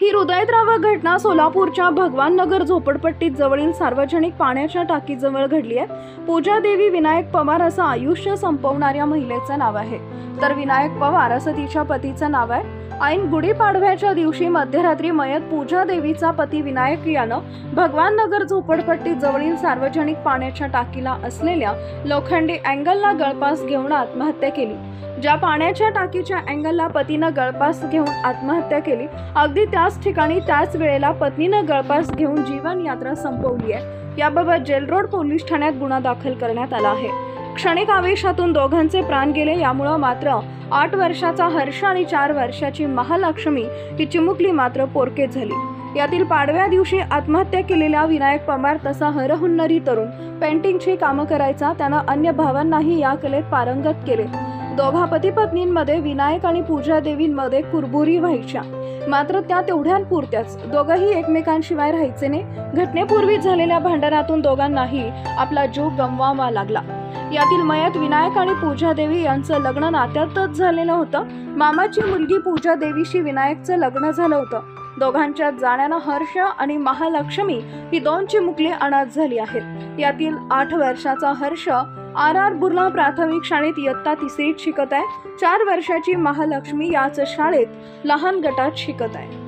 ही हृदयद्रावक घटना सोलापूरच्या भगवान नगर झोपडपट्टीत जवळील सार्वजनिक पाण्याच्या टाकीजवळ घडली आहे। पूजा देवी विनायक पवार असं आयुष्य संपवणाऱ्या महिलेचं नाव आहे, तर विनायक पवार असं तिच्या पतीचं नाव आहे। ऐन गुढीपाडव्याच्या दिवशी मध्यरात्री मयत पूजा देवीचा पती विनायक यानं भगवान नगर झोपडपट्टीत जवळील सार्वजनिक पाण्याच्या टाकीला असलेल्या लोखंडी अँगलला गळफास घेऊन आत्महत्या केली। ज्या पाण्याच्या टाकीच्या अँगलला पतीनं गळफास घेऊन आत्महत्या केली, अगदी त्याच ठिकाणी त्याच वेळेला पत्नीनं गळफास घेऊन जीवन यात्रा संपवली आहे। याबाबत जेल रोड पोलीस ठाण्यात गुन्हा दाखल करण्यात आला आहे। क्षणिक आवेशातून दोघांचे प्राण गेले। यामुळे मात्र 8 वर्षाचा हर्ष आणि 4 वर्षाची महालक्ष्मी ही चिमुकली मात्र पोरके झाली। यातील पाडव्या दिवशी आत्महत्या केलेला विनायक पवार तसा हरहुन्नरी तरुण पेंटिंगची कामं करायचा। त्यानं अन्य भावांनाही या कलेत पारंगत केले। दोघा पती पत्नींमध्ये विनायक आणि पूजा देवींमध्ये कुरबुरी व्हायच्या, मात्र त्या तेवढ्यांपुरत्याच। दोघंही एकमेकांशिवाय राहायचे नाही। घटनेपूर्वी झालेल्या भांडणातून दोघांनाही आपला जीव गमवावा लागला। यातील मयत विनायक आणि पूजा देवी यांचं लग्न नात्यातच झालेलं होतं। मामाची मुलगी पूजा देवीशी विनायकचं लग्न झालं होतं। दोघांच्या जाण्यानं हर्ष आणि महालक्ष्मी ही 2 चिमुकली अनाथ झाली आहेत। यातील 8 वर्षाचा हर्ष RR बुर्ला प्राथमिक शाळेत इयत्ता 3रीत शिकत आहे। 4 वर्षाची महालक्ष्मी याच शाळेत लहान गटात शिकत आहे।